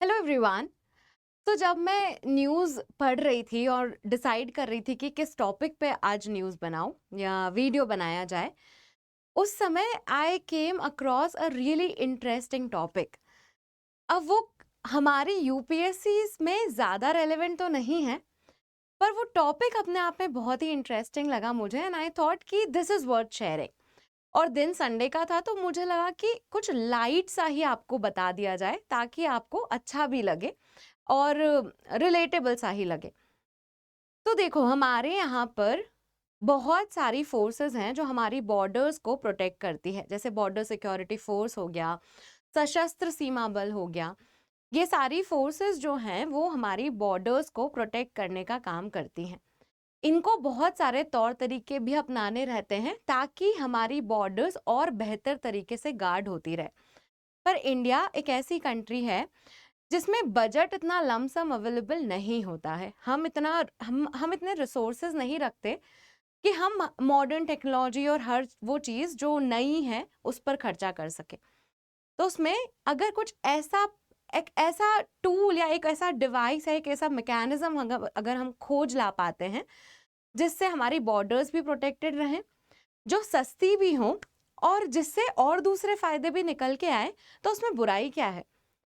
Hello everyone. तो जब मैं न्यूज़ पढ़ रही थी और डिसाइड कर रही थी कि किस टॉपिक पे आज न्यूज़ बनाऊं या वीडियो बनाया जाए, उस समय I came across a really interesting topic. अब वो हमारी यूपीएससी में ज़्यादा रेलेवेंट तो नहीं है, पर वो टॉपिक अपने आप में बहुत ही इंटरेस्टिंग लगा मुझे एंड आई थॉट कि दिस इज़ वर्थ शेयरिंग। और दिन संडे का था तो मुझे लगा कि कुछ लाइट सा ही आपको बता दिया जाए ताकि आपको अच्छा भी लगे और रिलेटेबल सा ही लगे। तो देखो, हमारे यहाँ पर बहुत सारी फोर्सेस हैं जो हमारी बॉर्डर्स को प्रोटेक्ट करती है, जैसे बॉर्डर सिक्योरिटी फोर्स हो गया, सशस्त्र सीमा बल हो गया। ये सारी फोर्सेस जो हैं वो हमारी बॉर्डर्स को प्रोटेक्ट करने का काम करती हैं। इनको बहुत सारे तौर तरीके भी अपनाने रहते हैं ताकि हमारी बॉर्डर्स और बेहतर तरीके से गार्ड होती रहे। पर इंडिया एक ऐसी कंट्री है जिसमें बजट इतना लमसम अवेलेबल नहीं होता है। हम इतने रिसोर्सेज नहीं रखते कि हम मॉडर्न टेक्नोलॉजी और हर वो चीज़ जो नई है उस पर खर्चा कर सके। तो उसमें अगर कुछ ऐसा एक ऐसा टूल या एक ऐसा डिवाइस है, एक ऐसा मैकेनिज्म अगर अगर हम खोज ला पाते हैं जिससे हमारी बॉर्डर्स भी प्रोटेक्टेड रहें, जो सस्ती भी हो और जिससे और दूसरे फायदे भी निकल के आए, तो उसमें बुराई क्या है।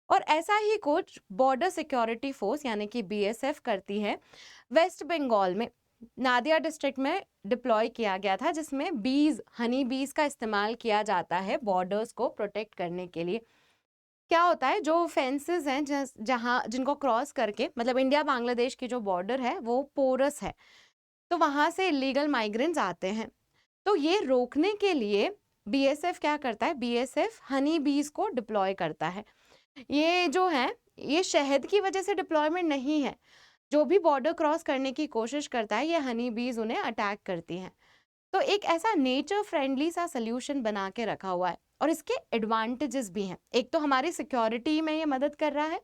और ऐसा ही कुछ बॉर्डर सिक्योरिटी फोर्स यानी कि बीएसएफ करती है। वेस्ट बंगाल में नादिया डिस्ट्रिक्ट में डिप्लॉय किया गया था, जिसमें बीज हनी बीज का इस्तेमाल किया जाता है बॉर्डर्स को प्रोटेक्ट करने के लिए। क्या होता है, जो फेंसेस हैं जहाँ जिनको क्रॉस करके, मतलब इंडिया बांग्लादेश की जो बॉर्डर है वो पोरस है, तो वहां से इलीगल माइग्रेंट्स आते हैं। तो ये रोकने के लिए बीएसएफ क्या करता है, बीएसएफ हनी बीज को डिप्लॉय करता है। ये जो है, ये शहद की वजह से डिप्लॉयमेंट नहीं है। जो भी बॉर्डर क्रॉस करने की कोशिश करता है, ये हनी बीज उन्हें अटैक करती हैं। तो एक ऐसा नेचर फ्रेंडली सा सोल्यूशन बना के रखा हुआ है और इसके एडवांटेजेस भी हैं। एक तो हमारी सिक्योरिटी में ये मदद कर रहा है,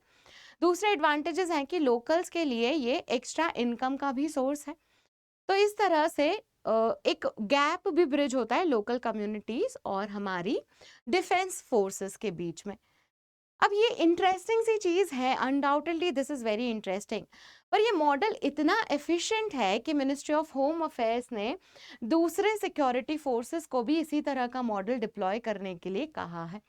दूसरे एडवांटेजेस हैं कि लोकल्स के लिए ये एक्स्ट्रा इनकम का भी सोर्स है। तो इस तरह से एक गैप भी ब्रिज होता है लोकल कम्युनिटीज और हमारी डिफेंस फोर्सेस के बीच में। अब ये इंटरेस्टिंग सी चीज है, undoubtedly this is very interesting. पर ये मॉडल इतना एफिशिएंट है कि मिनिस्ट्री ऑफ होम अफेयर्स ने दूसरे सिक्योरिटी फोर्सेस को भी इसी तरह का मॉडल डिप्लॉय करने के लिए कहा है।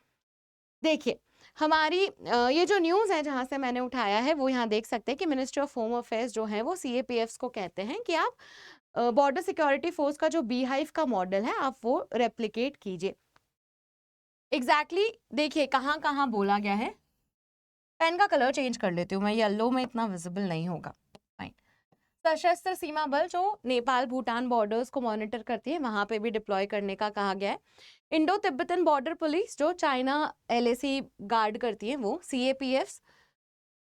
देखिए, हमारी ये जो न्यूज़ है जहाँ से मैंने उठाया है, वो यहाँ देख सकते हैं कि मिनिस्ट्री ऑफ होम अफेयर्स जो है वो सीएपीएफ्स को कहते हैं कि आप बॉर्डर सिक्योरिटी फोर्स का जो बी हाइव का मॉडल है आप वो रेप्लिकेट कीजिए। एग्जैक्टली देखिए कहाँ कहाँ बोला गया है। पेन का कलर चेंज कर लेती हूँ मैं, येलो में इतना विजिबल नहीं होगा। फाइन। सशस्त्र सीमा बल जो नेपाल भूटान बॉर्डर्स को मॉनिटर करती है, वहां पे भी डिप्लॉय करने का कहा गया है। इंडो तिब्बतन बॉर्डर पुलिस जो चाइना एलएसी गार्ड करती है, वो सीएपीएफ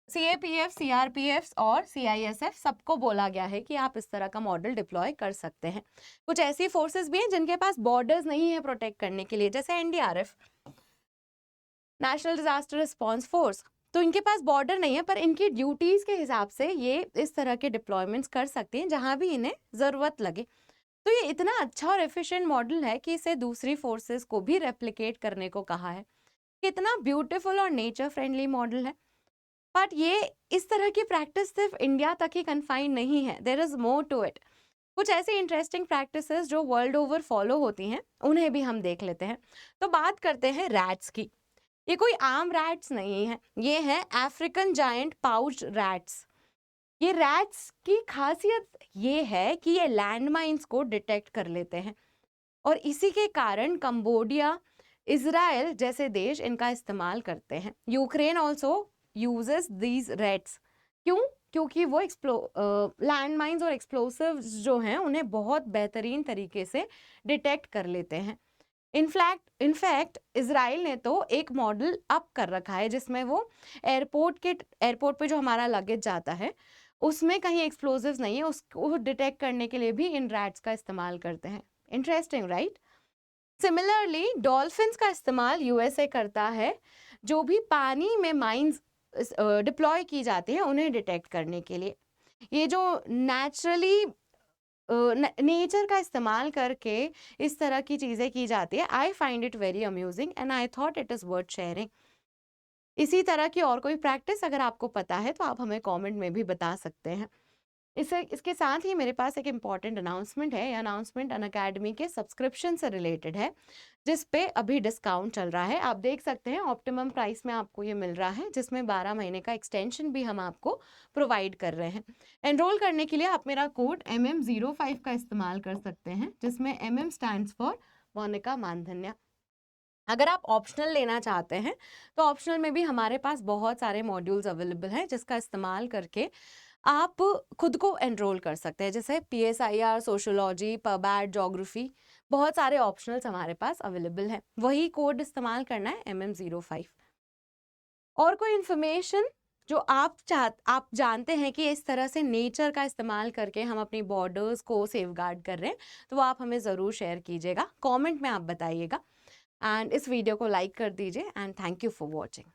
सीआरपीएफ और सीआईएसएफ सबको बोला गया है कि आप इस तरह का मॉडल डिप्लॉय कर सकते हैं। कुछ ऐसी फोर्सेस भी हैं जिनके पास बॉर्डर्स नहीं है प्रोटेक्ट करने के लिए, जैसे NDRF, national disaster response force. तो इनके पास बॉर्डर नहीं है, पर इनकी ड्यूटीज के हिसाब से ये इस तरह के डिप्लॉयमेंट्स कर सकते हैं जहां भी इन्हें जरूरत लगे। तो ये इतना अच्छा और एफिशिएंट मॉडल है कि इसे दूसरी फोर्सेस को भी रेप्लिकेट करने को कहा है। कितना ब्यूटीफुल और नेचर फ्रेंडली मॉडल है। बट ये इस तरह की प्रैक्टिस सिर्फ इंडिया तक ही कन्फाइंड नहीं है, there is more to it. कुछ ऐसी इंटरेस्टिंग प्रैक्टिसेस जो वर्ल्ड ओवर फॉलो होती हैं, उन्हें भी हम देख लेते हैं। तो बात करते हैं रैट्स की। ये कोई आम रैट्स नहीं है, ये है अफ्रीकन जायंट पाउच रैट्स। ये रैट्स की खासियत ये है कि ये लैंड माइंस को डिटेक्ट कर लेते हैं और इसी के कारण कंबोडिया, इजराइल जैसे देश इनका इस्तेमाल करते हैं। Ukraine also uses these rats. क्यों? क्योंकि वो लैंड माइंस और एक्सप्लोसिव्स जो हैं उन्हें बहुत बेहतरीन तरीके से डिटेक्ट कर लेते हैं। इनफैक्ट इजराइल ने तो एक मॉडल अप कर रखा है जिसमें वो एयरपोर्ट पे जो हमारा लगेज जाता है उसमें कहीं एक्सप्लोसिव्स नहीं है, उसको डिटेक्ट करने के लिए भी इन रैट्स का इस्तेमाल करते हैं। Interesting, right? सिमिलरली डॉल्फिन्स का इस्तेमाल यूएसए करता है, जो भी पानी में माइंस डिप्लॉय की जाती है उन्हें डिटेक्ट करने के लिए। ये जो नेचुरली नेचर का इस्तेमाल करके इस तरह की चीज़ें की जाती है, I find it very amusing and I thought it is worth sharing. इसी तरह की और कोई प्रैक्टिस अगर आपको पता है तो आप हमें कमेंट में भी बता सकते हैं। इसके साथ ही मेरे पास एक इम्पॉर्टेंट अनाउंसमेंट है। ये अनाउंसमेंट अनअकैडमी के सब्सक्रिप्शन से रिलेटेड है, जिस पे अभी डिस्काउंट चल रहा है। आप देख सकते हैं ऑप्टिमम प्राइस में आपको ये मिल रहा है, जिसमें 12 महीने का एक्सटेंशन भी हम आपको प्रोवाइड कर रहे हैं। एनरोल करने के लिए आप मेरा कोड MM05 का इस्तेमाल कर सकते हैं, जिसमें MM स्टैंड्स फॉर मोनिका मानधन्या। अगर आप ऑप्शनल लेना चाहते हैं तो ऑप्शनल में भी हमारे पास बहुत सारे मॉड्यूल्स अवेलेबल हैं, जिसका इस्तेमाल करके आप खुद को एनरोल कर सकते हैं, जैसे PSIR, सोशियोलॉजी, पबैट, ज्योग्राफी, बहुत सारे ऑप्शनल्स हमारे पास अवेलेबल हैं। वही कोड इस्तेमाल करना है MM05। और कोई इन्फॉर्मेशन जो आप जानते हैं कि इस तरह से नेचर का इस्तेमाल करके हम अपनी बॉर्डर्स को सेफगार्ड कर रहे हैं, तो वो आप हमें ज़रूर शेयर कीजिएगा, कमेंट में आप बताइएगा। एंड इस वीडियो को लाइक कर दीजिए and thank you for watching.